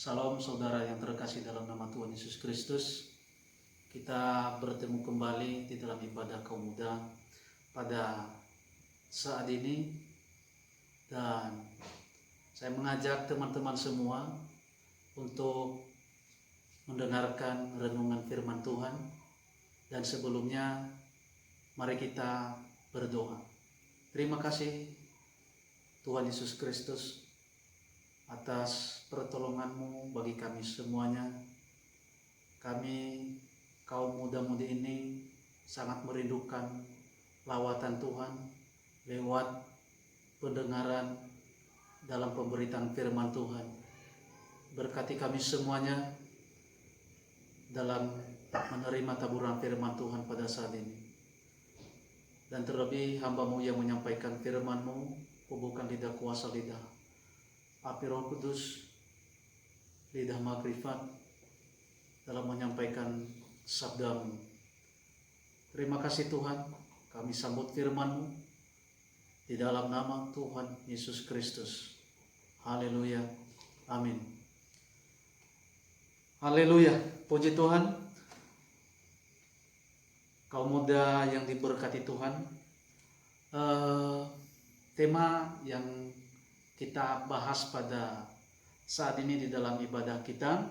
Salam saudara yang terkasih dalam nama Tuhan Yesus Kristus. Kita bertemu kembali di dalam ibadah kaum muda pada saat ini. Dan saya mengajak teman-teman semua untuk mendengarkan renungan firman Tuhan. Dan sebelumnya mari kita berdoa. Terima kasih Tuhan Yesus Kristus atas pertolongan-Mu bagi kami semuanya. Kami kaum muda-mudi ini sangat merindukan lawatan Tuhan lewat pendengaran dalam pemberitaan firman Tuhan. Berkati kami semuanya dalam menerima taburan firman Tuhan pada saat ini. Dan terlebih hamba-Mu yang menyampaikan firman-Mu, bukan lidah kuasa lidah api Roh Kudus, lidah makrifat dalam menyampaikan sabda-Mu. Terima kasih Tuhan, kami sambut firman-Mu di dalam nama Tuhan Yesus Kristus. Haleluya, amin. Haleluya, puji Tuhan. Kaum muda yang diberkati Tuhan, tema yang kita bahas pada saat ini di dalam ibadah kita,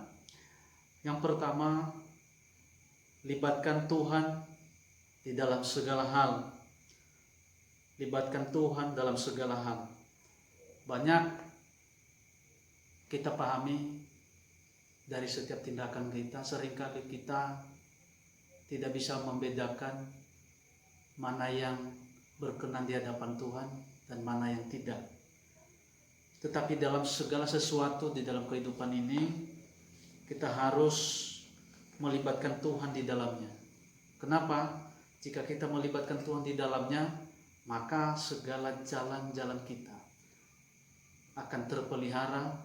yang pertama, libatkan Tuhan di dalam segala hal. Libatkan Tuhan dalam segala hal. Banyak kita pahami dari setiap tindakan kita, seringkali kita tidak bisa membedakan mana yang berkenan di hadapan Tuhan dan mana yang tidak. Tetapi dalam segala sesuatu di dalam kehidupan ini, kita harus melibatkan Tuhan di dalamnya. Kenapa? Jika kita melibatkan Tuhan di dalamnya, maka segala jalan-jalan kita akan terpelihara,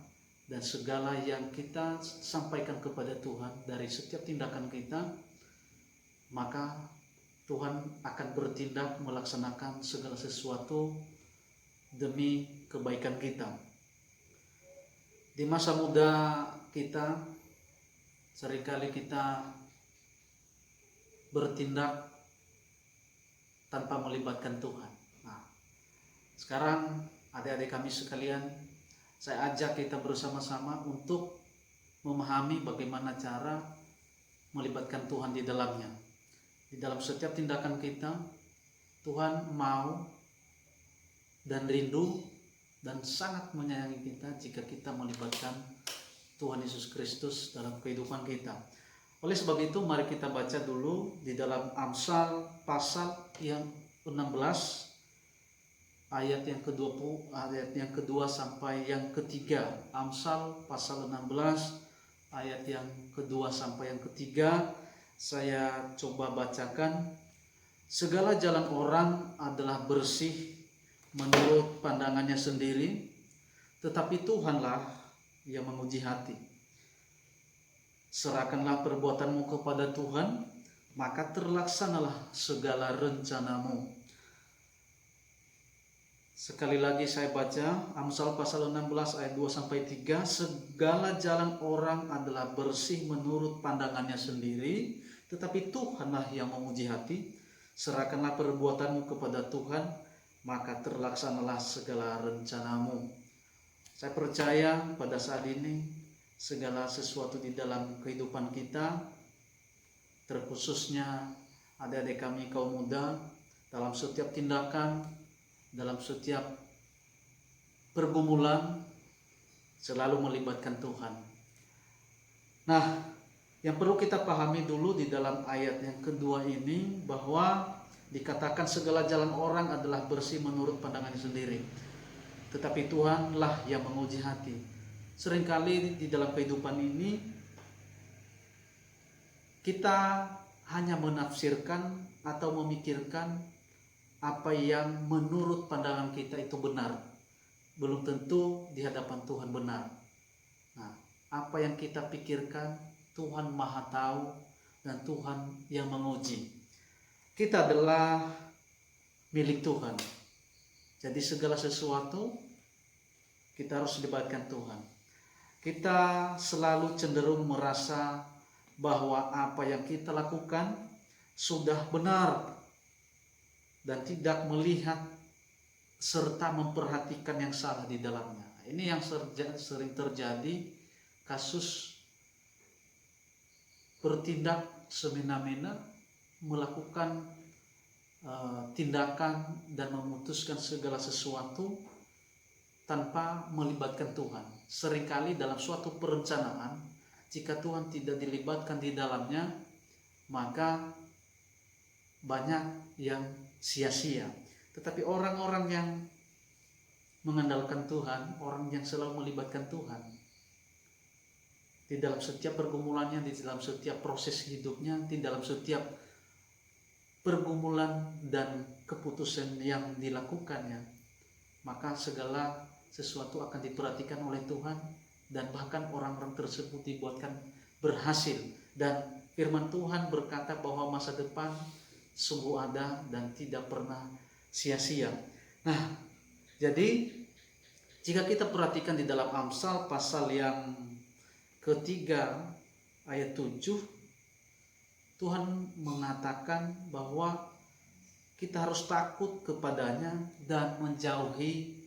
dan segala yang kita sampaikan kepada Tuhan dari setiap tindakan kita, maka Tuhan akan bertindak melaksanakan segala sesuatu demi kebaikan kita. Di masa muda kita, seringkali kita bertindak tanpa melibatkan Tuhan. Nah, sekarang adik-adik kami sekalian, saya ajak kita bersama-sama untuk memahami bagaimana cara melibatkan Tuhan di dalamnya. Di dalam setiap tindakan kita, Tuhan mau dan rindu dan sangat menyayangi kita jika kita melibatkan Tuhan Yesus Kristus dalam kehidupan kita. Oleh sebab itu, mari kita baca dulu di dalam Amsal pasal yang 16 ayat yang ke-20, ayat yang kedua sampai yang ketiga. Amsal pasal 16 ayat yang kedua sampai yang ketiga. Saya coba bacakan. Segala jalan orang adalah bersih menurut pandangannya sendiri, tetapi Tuhanlah yang menguji hati. Serahkanlah perbuatanmu kepada Tuhan, maka terlaksanalah segala rencanamu. Sekali lagi saya baca Amsal pasal 16 ayat 2-3. Segala jalan orang adalah bersih menurut pandangannya sendiri, tetapi Tuhanlah yang menguji hati. Serahkanlah perbuatanmu kepada Tuhan, maka terlaksanalah segala rencanamu. Saya percaya pada saat ini segala sesuatu di dalam kehidupan kita, terkhususnya adik-adik kami kaum muda, dalam setiap tindakan, dalam setiap pergumulan, selalu melibatkan Tuhan. Nah, yang perlu kita pahami dulu di dalam ayat yang kedua ini, bahwa dikatakan segala jalan orang adalah bersih menurut pandangannya sendiri, tetapi Tuhanlah yang menguji hati. Seringkali di dalam kehidupan ini kita hanya menafsirkan atau memikirkan apa yang menurut pandangan kita itu benar, belum tentu di hadapan Tuhan benar. Nah, apa yang kita pikirkan, Tuhan Maha Tahu dan Tuhan yang menguji. Kita adalah milik Tuhan. Jadi segala sesuatu kita harus libatkan Tuhan. kita selalu cenderung merasa bahwa apa yang kita lakukan sudah benar dan tidak melihat serta memperhatikan yang salah di dalamnya. Ini yang sering terjadi, kasus bertindak semena-mena, melakukan tindakan dan memutuskan segala sesuatu tanpa melibatkan Tuhan. Seringkali dalam suatu perencanaan, jika Tuhan tidak dilibatkan di dalamnya, maka banyak yang sia-sia. Tetapi orang-orang yang mengandalkan Tuhan, orang yang selalu melibatkan Tuhan di dalam setiap pergumulannya, di dalam setiap proses hidupnya, di dalam setiap pergumulan dan keputusan yang dilakukannya, maka segala sesuatu akan diperhatikan oleh Tuhan, dan bahkan orang-orang tersebut dibuatkan berhasil. Dan firman Tuhan berkata bahwa masa depan sungguh ada dan tidak pernah sia-sia. Nah, jadi jika kita perhatikan di dalam Amsal pasal yang ketiga ayat 7, Tuhan mengatakan bahwa kita harus takut kepadanya dan menjauhi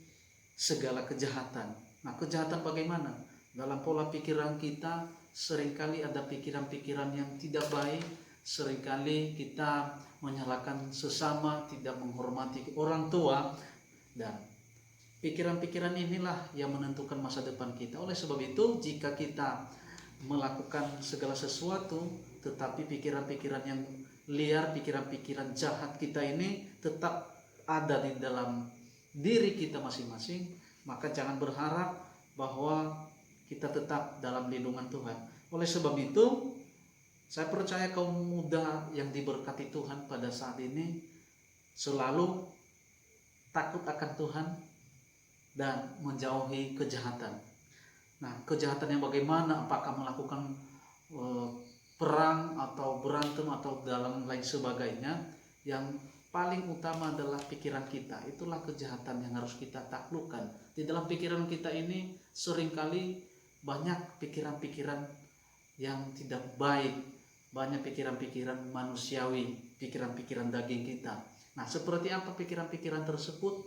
segala kejahatan. Nah, kejahatan bagaimana? Dalam pola pikiran kita seringkali ada pikiran-pikiran yang tidak baik, seringkali kita menyalahkan sesama, tidak menghormati orang tua, dan pikiran-pikiran inilah yang menentukan masa depan kita. Oleh sebab itu, jika kita melakukan segala sesuatu, tetapi pikiran-pikiran yang liar, pikiran-pikiran jahat kita ini tetap ada di dalam diri kita masing-masing, maka jangan berharap bahwa kita tetap dalam lindungan Tuhan. Oleh sebab itu, saya percaya kaum muda yang diberkati Tuhan pada saat ini selalu takut akan Tuhan dan menjauhi kejahatan. Nah, kejahatan yang bagaimana? Apakah melakukan perang atau berantem atau dalam lain sebagainya? Yang paling utama adalah pikiran kita. Itulah kejahatan yang harus kita taklukkan. Di dalam pikiran kita ini seringkali banyak pikiran-pikiran yang tidak baik, banyak pikiran-pikiran manusiawi, pikiran-pikiran daging kita. Nah, seperti apa pikiran-pikiran tersebut?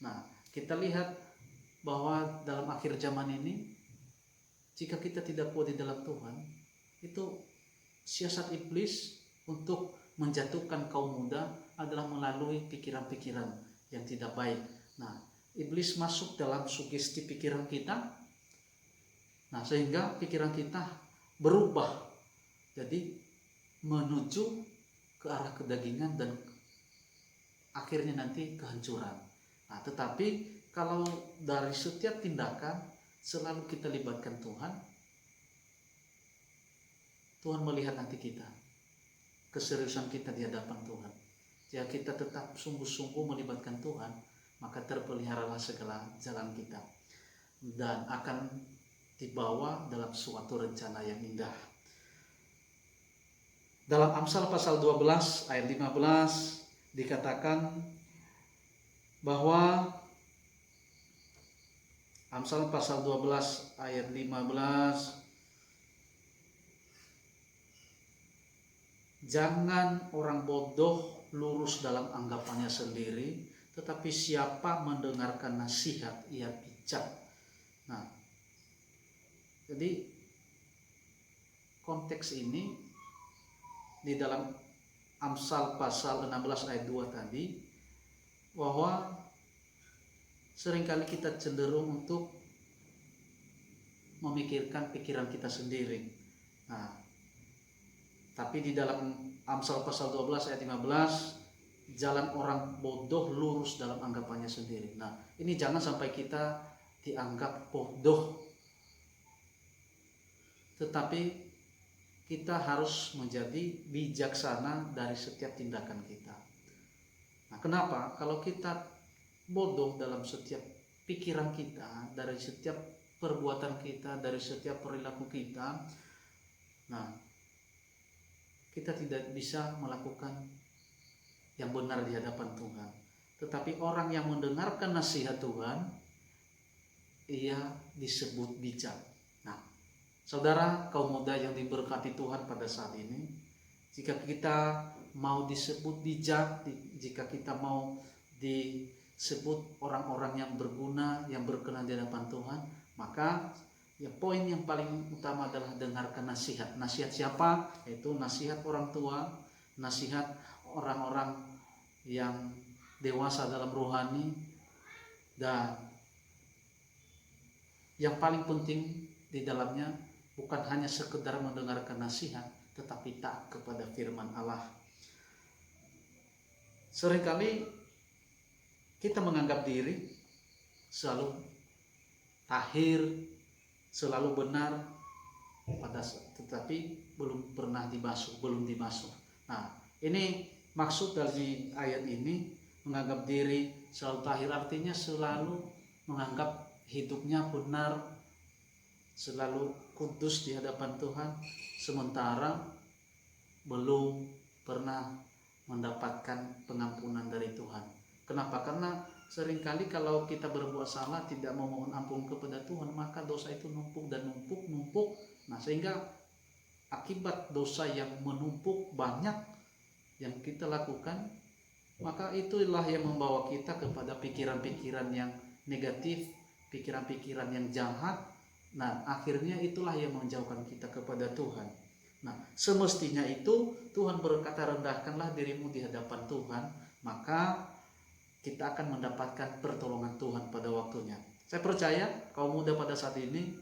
Nah, kita lihat bahwa dalam akhir zaman ini, jika kita tidak kuat di dalam Tuhan, itu siasat iblis untuk menjatuhkan kaum muda adalah melalui pikiran-pikiran yang tidak baik. Nah, iblis masuk dalam sugesti pikiran kita, nah sehingga pikiran kita berubah, jadi menuju ke arah kedagingan dan akhirnya nanti kehancuran. Nah, tetapi kalau dari setiap tindakan selalu kita libatkan Tuhan, Tuhan melihat nanti kita, keseriusan kita di hadapan Tuhan. Jika kita tetap sungguh-sungguh melibatkan Tuhan, maka terpeliharalah segala jalan kita dan akan dibawa dalam suatu rencana yang indah. Dalam Amsal pasal 12 ayat 15 dikatakan bahwa Amsal pasal 12 ayat 15, jangan orang bodoh lurus dalam anggapannya sendiri, tetapi siapa mendengarkan nasihat ia bijak. Nah, jadi konteks ini di dalam Amsal pasal 16 ayat 2 tadi, bahwa seringkali kita cenderung untuk memikirkan pikiran kita sendiri. Nah, tapi di dalam Amsal pasal 12 ayat 15, jalan orang bodoh lurus dalam anggapannya sendiri. Nah, ini jangan sampai kita dianggap bodoh, tetapi kita harus menjadi bijaksana dari setiap tindakan kita. Nah, kenapa? Kalau kita bodoh dalam setiap pikiran kita, dari setiap perbuatan kita, dari setiap perilaku kita, nah, kita tidak bisa melakukan yang benar di hadapan Tuhan. Tetapi orang yang mendengarkan nasihat Tuhan, ia disebut bijak. Saudara, kaum muda yang diberkati Tuhan pada saat ini, jika kita mau disebut bijak, jika kita mau disebut orang-orang yang berguna, yang berkenan di hadapan Tuhan, maka ya poin yang paling utama adalah dengarkan nasihat. Nasihat siapa? Yaitu nasihat orang tua, nasihat orang-orang yang dewasa dalam rohani, dan yang paling penting di dalamnya bukan hanya sekedar mendengarkan nasihat, tetapi taat kepada firman Allah. Seringkali kita menganggap diri selalu tahir, selalu benar, tetapi belum pernah belum dibasuh. Nah, ini maksud dari ayat ini, menganggap diri selalu tahir artinya selalu menganggap hidupnya benar, selalu kudus di hadapan Tuhan, sementara belum pernah mendapatkan pengampunan dari Tuhan. Kenapa? Karena seringkali kalau kita berbuat salah, tidak memohon ampun kepada Tuhan, maka dosa itu numpuk dan numpuk. Nah, sehingga akibat dosa yang menumpuk banyak yang kita lakukan, maka itulah yang membawa kita kepada pikiran-pikiran yang negatif, pikiran-pikiran yang jahat. Nah, akhirnya itulah yang menjauhkan kita kepada Tuhan. Nah, semestinya itu Tuhan berkata, rendahkanlah dirimu di hadapan Tuhan, maka kita akan mendapatkan pertolongan Tuhan pada waktunya. Saya percaya kaum muda pada saat ini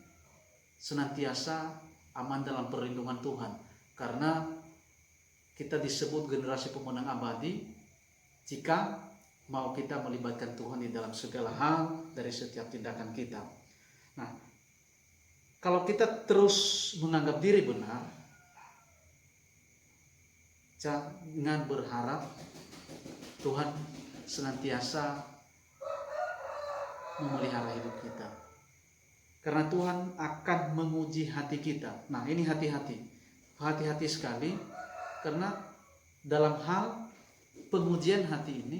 senantiasa aman dalam perlindungan Tuhan, karena kita disebut generasi pemenang abadi jika mau kita melibatkan Tuhan di dalam segala hal dari setiap tindakan kita. Nah, kalau kita terus menganggap diri benar, jangan berharap Tuhan senantiasa memelihara hidup kita, karena Tuhan akan menguji hati kita. Nah, ini hati-hati sekali, karena dalam hal pengujian hati ini,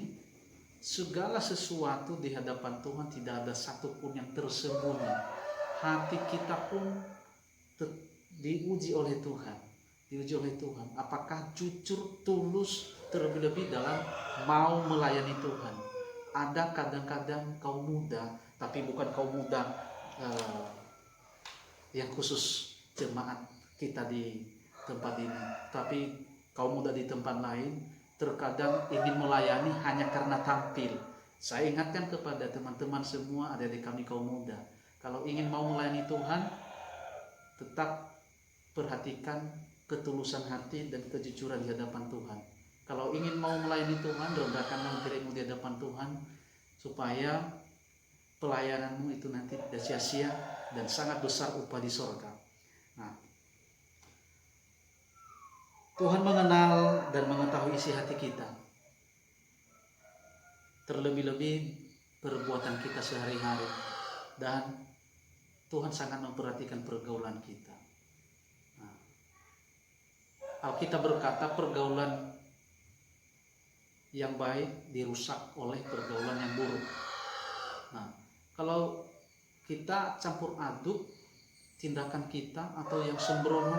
segala sesuatu di hadapan Tuhan tidak ada satupun yang tersembunyi. Hati kita pun diuji oleh Tuhan. Apakah jujur, tulus, terlebih-lebih dalam mau melayani Tuhan. Ada kadang-kadang kaum muda, tapi bukan kaum muda yang khusus jemaat kita di tempat ini, tapi kaum muda di tempat lain terkadang ingin melayani hanya karena tampil. Saya ingatkan kepada teman-teman semua, adik-adik kami kaum muda, kalau ingin mau melayani Tuhan, tetap perhatikan ketulusan hati dan kejujuran di hadapan Tuhan. Kalau ingin mau melayani Tuhan, rendahkanlah dirimu di hadapan Tuhan, supaya pelayananmu itu nanti tidak sia-sia dan sangat besar upah di sorga. Nah, Tuhan mengenal dan mengetahui isi hati kita, terlebih-lebih perbuatan kita sehari-hari, dan Tuhan sangat memperhatikan pergaulan kita. Nah, Alkitab berkata pergaulan yang baik dirusak oleh pergaulan yang buruk. Nah, kalau kita campur aduk tindakan kita atau yang sembrono,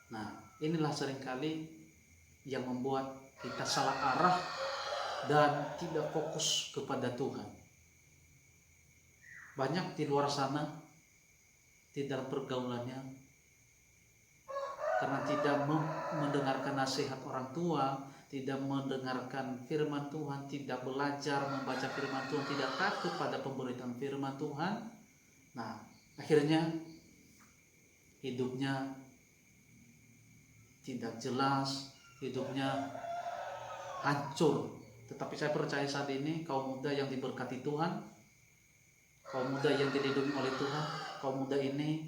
nah inilah seringkali yang membuat kita salah arah dan tidak fokus kepada Tuhan. Banyak di luar sana di dalam pergaulannya, karena tidak mendengarkan nasihat orang tua, tidak mendengarkan firman Tuhan, tidak belajar membaca firman Tuhan, tidak takut pada pemberitaan firman Tuhan. Nah, akhirnya hidupnya tidak jelas, hidupnya hancur. Tetapi saya percaya saat ini kaum muda yang diberkati Tuhan, kaum muda yang dilindungi oleh Tuhan, kaum muda ini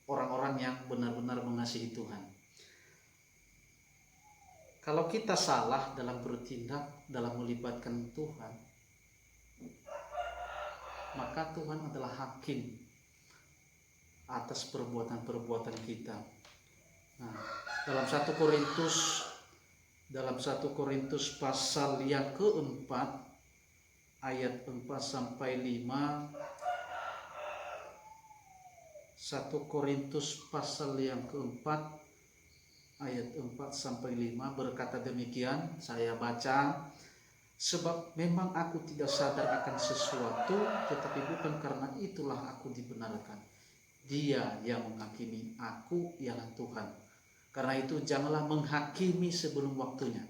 orang-orang yang benar-benar mengasihi Tuhan. Kalau kita salah dalam bertindak, dalam melibatkan Tuhan, maka Tuhan adalah hakim atas perbuatan-perbuatan kita. Nah, dalam 1 Korintus pasal yang keempat, ayat 4-5, 1 Korintus pasal yang keempat ayat 4-5 berkata demikian, saya baca. Sebab memang aku tidak sadar akan sesuatu, tetapi bukan karena itulah aku dibenarkan. Dia yang menghakimi aku ialah Tuhan. Karena itu janganlah menghakimi sebelum waktunya,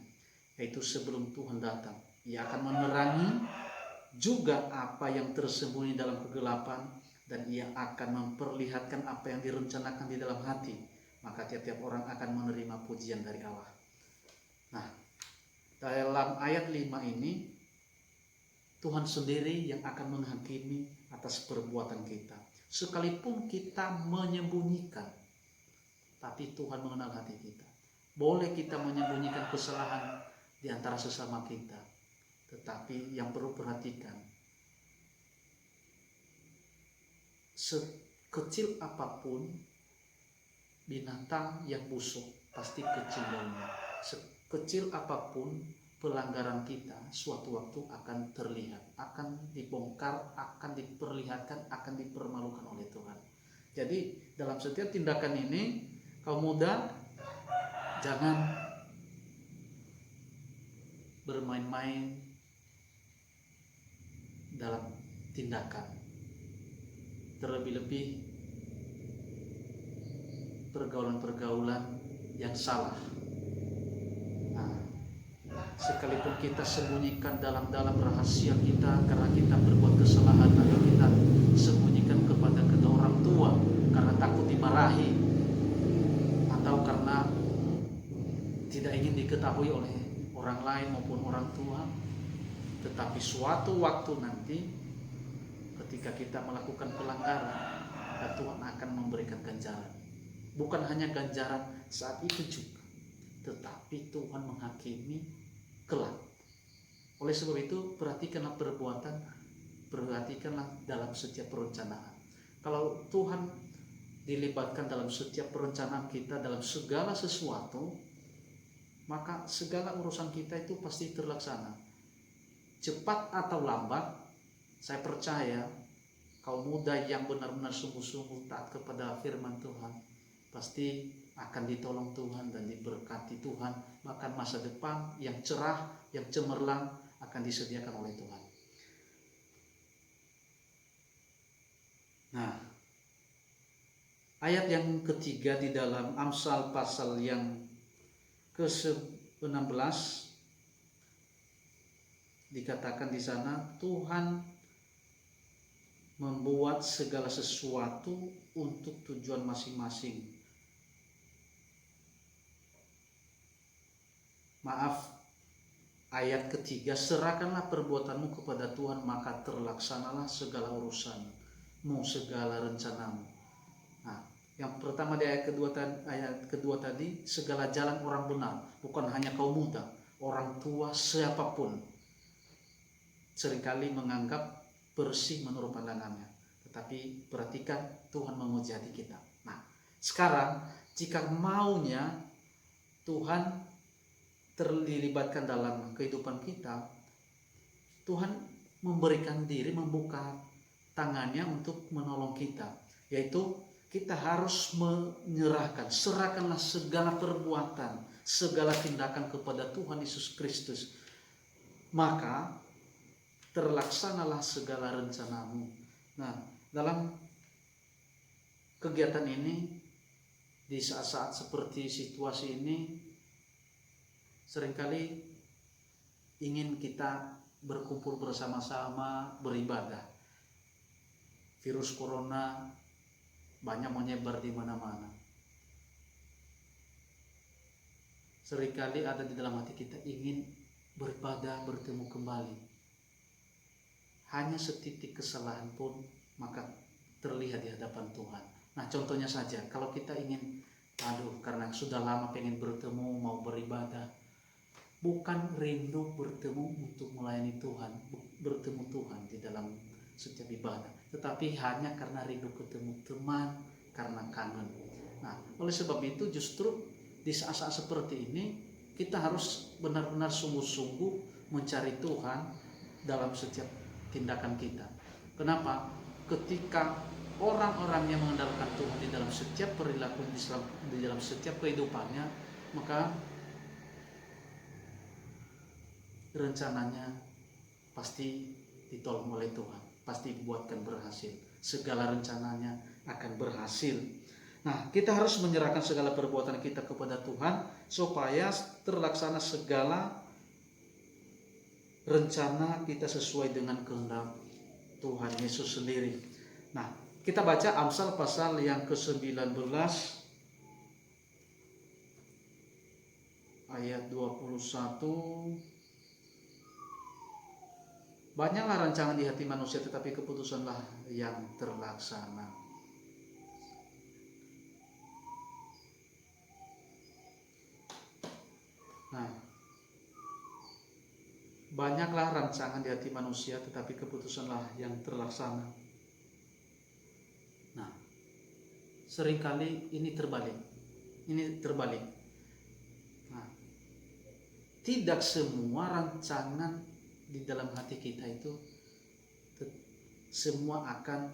yaitu sebelum Tuhan datang. Ia akan menerangi juga apa yang tersembunyi dalam kegelapan, dan ia akan memperlihatkan apa yang direncanakan di dalam hati. Maka tiap-tiap orang akan menerima pujian dari Allah. Nah, dalam ayat 5 ini Tuhan sendiri yang akan menghakimi atas perbuatan kita. Sekalipun kita menyembunyikan, tapi Tuhan mengenal hati kita. Boleh kita menyembunyikan kesalahan di antara sesama kita, tetapi yang perlu perhatikan, sekecil apapun binatang yang busuk pasti kecil daunnya. Sekecil apapun pelanggaran kita, suatu waktu akan terlihat, akan dibongkar, akan diperlihatkan, akan dipermalukan oleh Tuhan. Jadi dalam setiap tindakan ini, kaum muda jangan bermain-main dalam tindakan. Terlebih-lebih pergaulan-pergaulan yang salah. Sekalipun kita sembunyikan dalam-dalam rahasia kita karena kita berbuat kesalahan, atau kita sembunyikan kepada kedua orang tua karena takut dimarahi, atau karena tidak ingin diketahui oleh orang lain maupun orang tua, tetapi suatu waktu nanti ketika kita melakukan pelanggaran, Tuhan akan memberikan ganjaran. Bukan hanya ganjaran saat itu juga, tetapi Tuhan menghakimi kelak. Oleh sebab itu, perhatikanlah perbuatan, perhatikanlah dalam setiap perencanaan. Kalau Tuhan dilibatkan dalam setiap perencanaan kita, dalam segala sesuatu, maka segala urusan kita itu pasti terlaksana. Cepat atau lambat, saya percaya kaum muda yang benar-benar sungguh-sungguh taat kepada firman Tuhan pasti akan ditolong Tuhan dan diberkati Tuhan, bahkan masa depan yang cerah, yang cemerlang akan disediakan oleh Tuhan. Nah, ayat yang ketiga di dalam Amsal pasal yang ke-16 dikatakan di sana, Tuhan membuat segala sesuatu untuk tujuan masing-masing. Maaf, ayat ketiga, serahkanlah perbuatanmu kepada Tuhan, maka terlaksanalah segala urusanmu, segala rencanamu. Nah, yang pertama di ayat kedua tadi, segala jalan orang benar, bukan hanya kaum muda, orang tua siapapun seringkali menganggap bersih menurut pandangannya, tetapi perhatikan Tuhan menguji hati kita. Nah, sekarang jika maunya Tuhan terlibatkan dalam kehidupan kita, Tuhan memberikan diri, membuka tangannya untuk menolong kita, yaitu kita harus menyerahkan, serahkanlah segala perbuatan, segala tindakan kepada Tuhan Yesus Kristus, maka terlaksanalah segala rencanamu. Nah, dalam kegiatan ini, di saat-saat seperti situasi ini, seringkali ingin kita berkumpul bersama-sama beribadah. Virus corona banyak menyebar di mana-mana. Seringkali ada di dalam hati kita ingin beribadah, bertemu kembali. Hanya setitik kesalahan pun maka terlihat di hadapan Tuhan. Nah, contohnya saja, kalau kita ingin, karena sudah lama pengen bertemu, mau beribadah, bukan rindu bertemu untuk melayani Tuhan, bertemu Tuhan di dalam setiap ibadah, tetapi hanya karena rindu ketemu teman, karena kangen. Nah, oleh sebab itu justru di saat-saat seperti ini kita harus benar-benar sungguh-sungguh mencari Tuhan dalam setiap tindakan kita. Kenapa? Ketika orang-orang yang mengandalkan Tuhan di dalam setiap perilaku, di dalam setiap kehidupannya, maka rencananya pasti ditolong oleh Tuhan, pasti dibuatkan berhasil. Segala rencananya akan berhasil. Nah, kita harus menyerahkan segala perbuatan kita kepada Tuhan supaya terlaksana segala rencana kita sesuai dengan kehendak Tuhan Yesus sendiri. Nah, kita baca Amsal pasal yang ke-19 ayat 21. Banyaklah rancangan di hati manusia, tetapi keputusanlah yang terlaksana. Nah, banyaklah rancangan di hati manusia, tetapi keputusanlah yang terlaksana. Nah, seringkali ini terbalik. Nah, tidak semua rancangan di dalam hati kita itu semua akan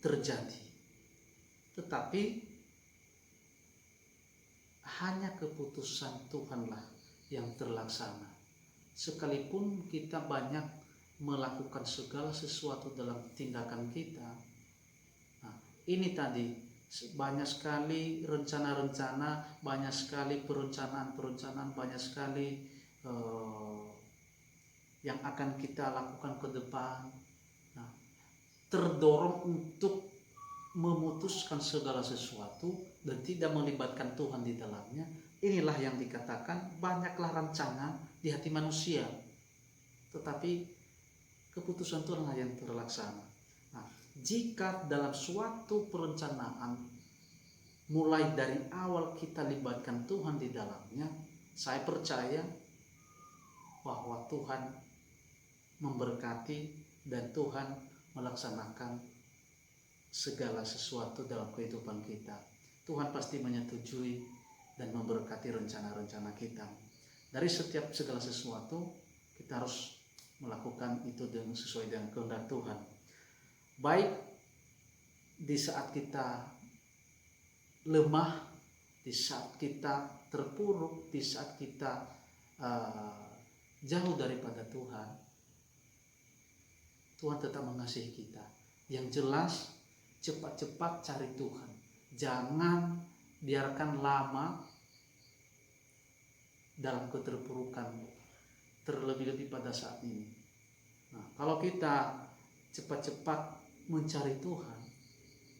terjadi, tetapi hanya keputusan Tuhanlah yang terlaksana. Sekalipun kita banyak melakukan segala sesuatu dalam tindakan kita, nah, ini tadi banyak sekali rencana-rencana, banyak sekali perencanaan, banyak sekali yang akan kita lakukan ke depan. Nah, terdorong untuk memutuskan segala sesuatu dan tidak melibatkan Tuhan di dalamnya. Inilah yang dikatakan banyaklah rancangan di hati manusia, tetapi keputusan Tuhanlah yang terlaksana. Nah, jika dalam suatu perencanaan mulai dari awal kita libatkan Tuhan di dalamnya, saya percaya bahwa Tuhan memberkati dan Tuhan melaksanakan segala sesuatu dalam kehidupan kita. Tuhan pasti menyetujui dan memberkati rencana-rencana kita. Dari setiap segala sesuatu kita harus melakukan itu dengan sesuai dengan kehendak Tuhan. Baik di saat kita lemah, di saat kita terpuruk, di saat kita jauh daripada Tuhan, Tuhan tetap mengasihi kita. Yang jelas, cepat-cepat cari Tuhan. Jangan biarkan lama dalam keterpurukan, terlebih-lebih pada saat ini. Nah, kalau kita cepat-cepat mencari Tuhan,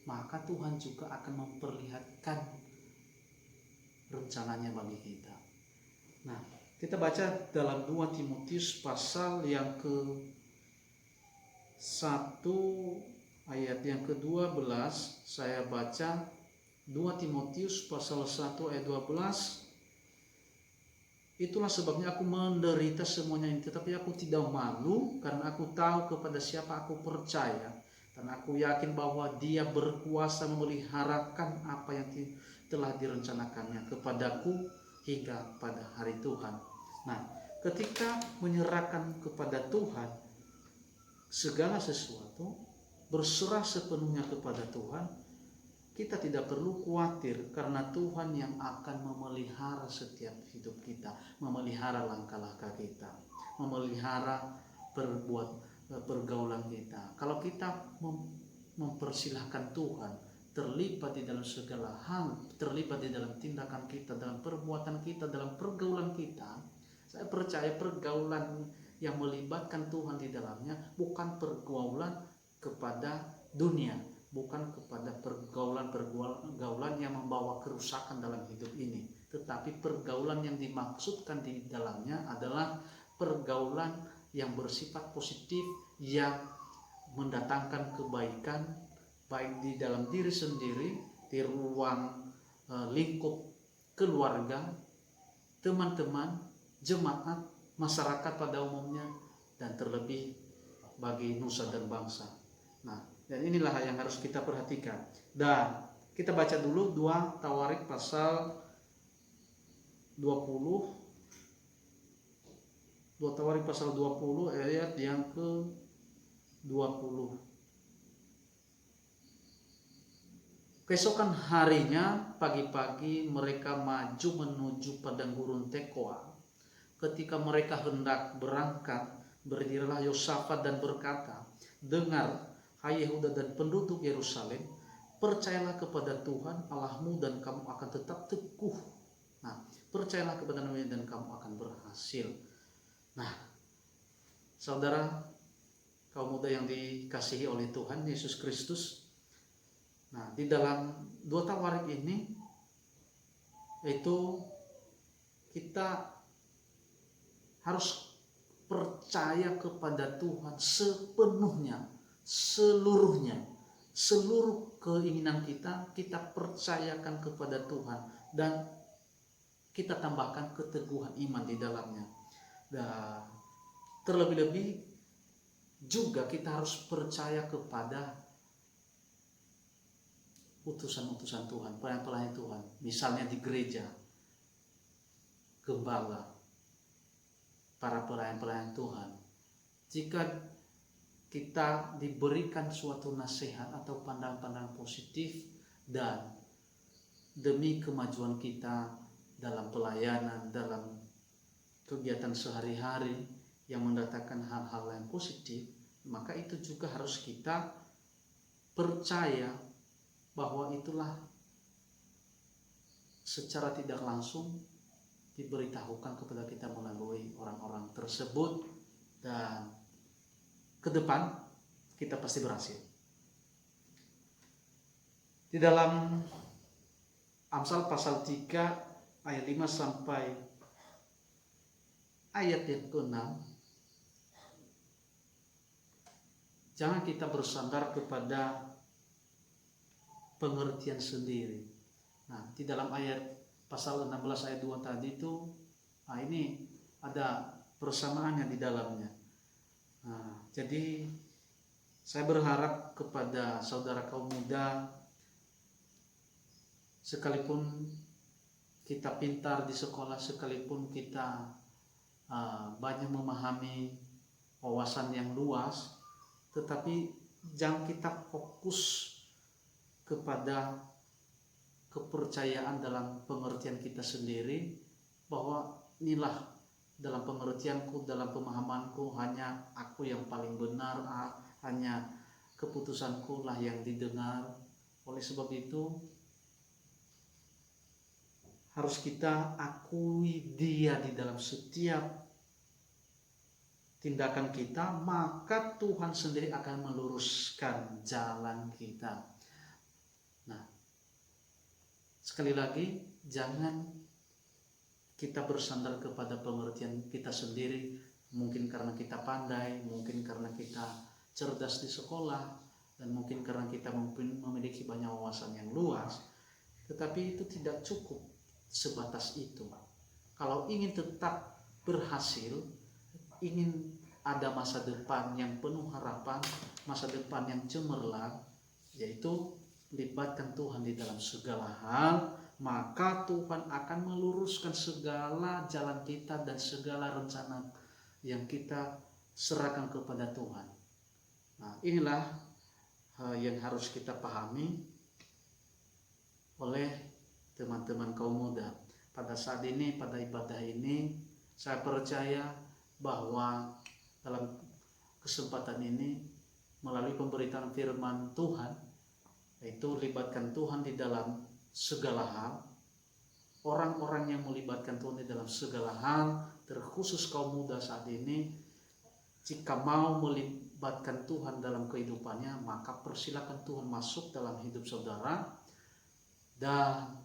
maka Tuhan juga akan memperlihatkan rencananya bagi kita. Nah, kita baca dalam 2 Timotius pasal yang ke-1 ayat yang ke-12. Saya baca 2 Timotius pasal 1 ayat 12. Itulah sebabnya aku menderita semuanya ini, tetapi aku tidak malu, karena aku tahu kepada siapa aku percaya, dan aku yakin bahwa Dia berkuasa memeliharakan apa yang telah direncanakannya kepadaku hingga pada hari Tuhan. Nah, ketika menyerahkan kepada Tuhan segala sesuatu, berserah sepenuhnya kepada Tuhan, kita tidak perlu khawatir, karena Tuhan yang akan memelihara setiap hidup kita, memelihara langkah-langkah kita, memelihara pergaulan kita. Kalau kita mempersilahkan Tuhan terlibat di dalam segala hal, terlibat di dalam tindakan kita, dalam perbuatan kita, dalam pergaulan kita, saya percaya pergaulan yang melibatkan Tuhan di dalamnya bukan pergaulan kepada dunia, bukan kepada pergaulan yang membawa kerusakan dalam hidup ini, tetapi pergaulan yang dimaksudkan di dalamnya adalah pergaulan yang bersifat positif, yang mendatangkan kebaikan baik di dalam diri sendiri, di ruang lingkup keluarga, teman-teman, jemaat, masyarakat pada umumnya, dan terlebih bagi nusa dan bangsa. Nah, dan inilah yang harus kita perhatikan. Dan kita baca dulu 2 Tawarik pasal 20. 2 Tawarik pasal 20 ayat yang ke-20. Keesokan harinya pagi-pagi mereka maju menuju padang gurun Tekoa. Ketika mereka hendak berangkat, berdirilah Yosafat dan berkata, "Dengar, hai Yehuda dan penduduk Yerusalem, percayalah kepada Tuhan Allahmu dan kamu akan tetap teguh. Nah, percayalah kepada Nabi dan kamu akan berhasil." Nah, saudara, kaum muda yang dikasihi oleh Tuhan Yesus Kristus, nah di dalam 2 Tawarik ini itu kita harus percaya kepada Tuhan sepenuhnya, seluruhnya, seluruh keinginan kita percayakan kepada Tuhan dan kita tambahkan keteguhan iman di dalamnya. Dan terlebih-lebih juga kita harus percaya kepada utusan-utusan Tuhan, pelayan-pelayan Tuhan, misalnya di gereja, gembala, para pelayan-pelayan Tuhan. Jika kita diberikan suatu nasihat atau pandangan-pandangan positif dan demi kemajuan kita dalam pelayanan, dalam kegiatan sehari-hari yang mendatangkan hal-hal yang positif, maka itu juga harus kita percaya bahwa itulah secara tidak langsung diberitahukan kepada kita melalui orang-orang tersebut, dan ke depan kita pasti berhasil. Di dalam Amsal pasal 3 ayat 5 sampai ayat yang ke-6, jangan kita bersandar kepada pengertian sendiri. Nah, di dalam ayat pasal 16 ayat 2 tadi itu, ini ada persamaannya di dalamnya. Nah, jadi saya berharap kepada saudara kaum muda, sekalipun kita pintar di sekolah, sekalipun kita banyak memahami wawasan yang luas, tetapi jangan kita fokus kepada kepercayaan dalam pengertian kita sendiri, bahwa inilah dalam pengertianku, dalam pemahamanku, hanya aku yang paling benar, hanya keputusanku lah yang didengar. Oleh sebab itu harus kita akui Dia di dalam setiap tindakan kita, maka Tuhan sendiri akan meluruskan jalan kita. Nah, sekali lagi, jangan kita bersandar kepada pengertian kita sendiri, mungkin karena kita pandai, mungkin karena kita cerdas di sekolah, dan mungkin karena kita memiliki banyak wawasan yang luas. Tetapi itu tidak cukup sebatas itu. Kalau ingin tetap berhasil, ingin ada masa depan yang penuh harapan, masa depan yang cemerlang, yaitu libatkan Tuhan di dalam segala hal, maka Tuhan akan meluruskan segala jalan kita dan segala rencana yang kita serahkan kepada Tuhan. Nah, inilah yang harus kita pahami oleh teman-teman kaum muda. Pada saat ini, pada ibadah ini, saya percaya bahwa dalam kesempatan ini, melalui pemberitaan firman Tuhan, yaitu libatkan Tuhan di dalam segala hal. Orang-orang yang melibatkan Tuhan di dalam segala hal, terkhusus kaum muda saat ini, jika mau melibatkan Tuhan dalam kehidupannya, maka persilakan Tuhan masuk dalam hidup saudara, dan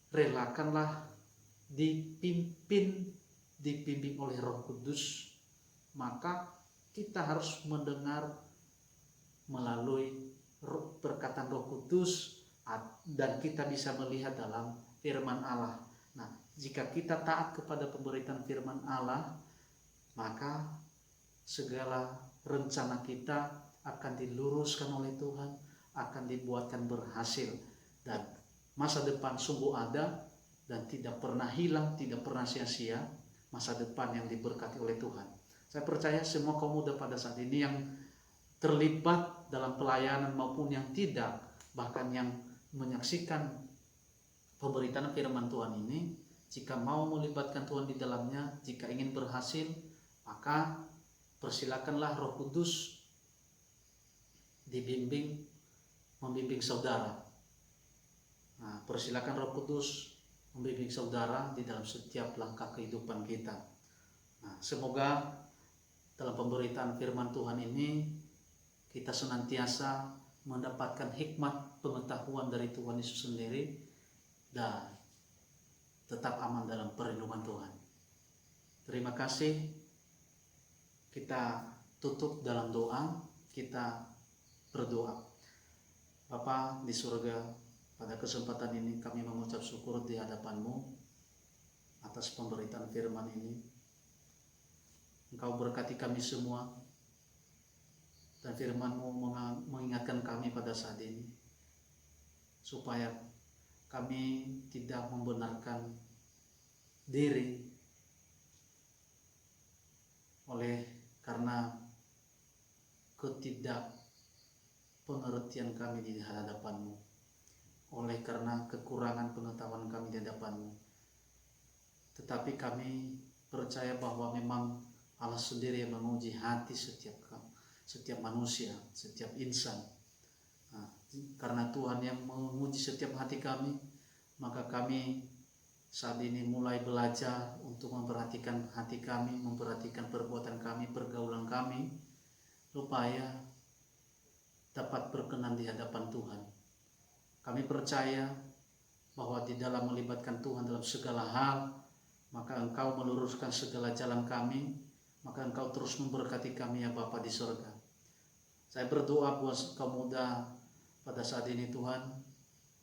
relakanlah dibimbing oleh Roh Kudus. Maka kita harus mendengar melalui perkataan Roh Kudus, dan kita bisa melihat dalam firman Allah. Nah, jika kita taat kepada pemberitaan firman Allah, maka segala rencana kita akan diluruskan oleh Tuhan, akan dibuatkan berhasil, dan masa depan sungguh ada dan tidak pernah hilang, tidak pernah sia-sia masa depan yang diberkati oleh Tuhan. Saya percaya semua kaum muda pada saat ini yang terlibat dalam pelayanan maupun yang tidak, bahkan yang menyaksikan pemberitaan firman Tuhan ini, jika mau melibatkan Tuhan di dalamnya, jika ingin berhasil, maka persilakanlah Roh Kudus membimbing saudara. Nah, persilakan Roh Kudus membimbing saudara di dalam setiap langkah kehidupan kita. Nah, semoga dalam pemberitaan firman Tuhan ini kita senantiasa mendapatkan hikmat pengetahuan dari Tuhan Yesus sendiri dan tetap aman dalam perlindungan Tuhan. Terima kasih. Kita tutup dalam doa. Kita berdoa. Bapa di surga, pada kesempatan ini kami mengucap syukur di hadapan-Mu atas pemberitaan firman ini. Engkau berkati kami semua, dan firman-Mu mengingatkan kami pada saat ini supaya kami tidak membenarkan diri karena ketidakpengertian kami di hadapan-Mu, karena kekurangan pengetahuan kami di hadapan-Mu. Tetapi kami percaya bahwa memang Allah sendiri yang menguji hati setiap manusia, setiap insan. Nah, karena Tuhan yang menguji setiap hati kami, maka kami saat ini mulai belajar untuk memperhatikan hati kami, memperhatikan perbuatan kami, pergaulan kami, supaya dapat berkenan di hadapan Tuhan. Kami percaya bahwa di dalam melibatkan Tuhan dalam segala hal, maka Engkau meluruskan segala jalan kami, maka Engkau terus memberkati kami ya Bapa di surga. Saya berdoa buat kaum muda pada saat ini Tuhan,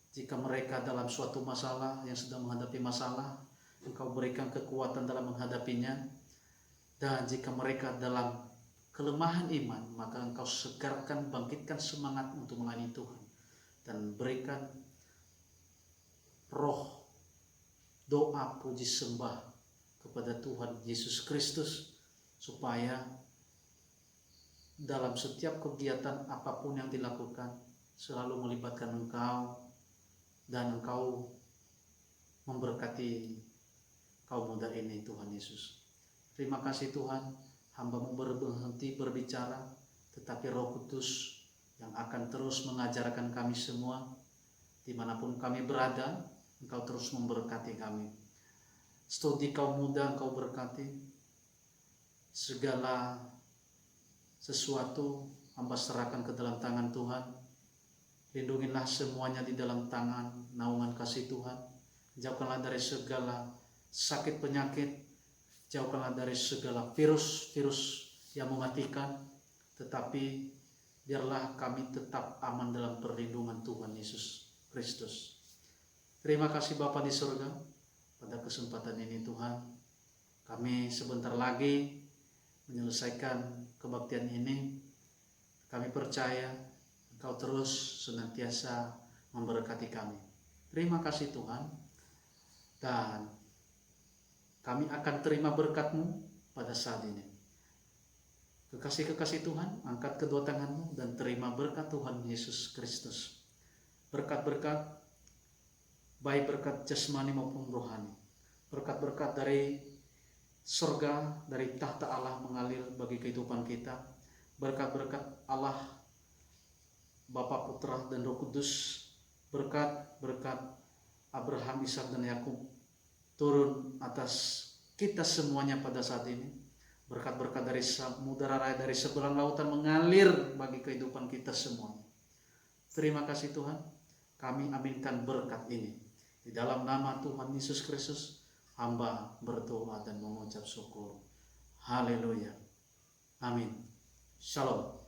jika mereka dalam suatu masalah yang sedang menghadapi masalah, Engkau berikan kekuatan dalam menghadapinya. Dan jika mereka dalam kelemahan iman, maka Engkau segarkan, bangkitkan semangat untuk melayani Tuhan. Dan berikan roh doa puji sembah kepada Tuhan Yesus Kristus, supaya dalam setiap kegiatan apapun yang dilakukan selalu melibatkan Engkau, dan Engkau memberkati kaum muda ini Tuhan Yesus. Terima kasih Tuhan, hamba-Mu berhenti berbicara, tetapi Roh Kudus yang akan terus mengajarkan kami semua, dimanapun kami berada, Engkau terus memberkati kami. Studi kaum muda Engkau berkati, segala sesuatu hamba serahkan ke dalam tangan Tuhan. Lindungilah semuanya di dalam tangan naungan kasih Tuhan. Jauhkanlah dari segala sakit penyakit, jauhkanlah dari segala virus-virus yang mematikan, tetapi biarlah kami tetap aman dalam perlindungan Tuhan Yesus Kristus. Terima kasih Bapa di surga, pada kesempatan ini Tuhan, kami sebentar lagi menyelesaikan kebaktian ini. Kami percaya Engkau terus senantiasa memberkati kami. Terima kasih Tuhan, dan kami akan terima berkat-Mu pada saat ini. Kekasih-kekasih Tuhan, angkat kedua tanganmu dan terima berkat Tuhan Yesus Kristus. Berkat-berkat, baik berkat jasmani maupun rohani. Berkat-berkat dari surga, dari tahta Allah mengalir bagi kehidupan kita. Berkat-berkat Allah Bapa, Putra, dan Roh Kudus, berkat-berkat Abraham, Ishak, dan Yakub turun atas kita semuanya pada saat ini. Berkat-berkat dari samudera raya, dari seberang lautan mengalir bagi kehidupan kita semuanya. Terima kasih Tuhan, kami aminkan berkat ini. Di dalam nama Tuhan Yesus Kristus, hamba berdoa dan mengucap syukur. Haleluya. Amin. Shalom.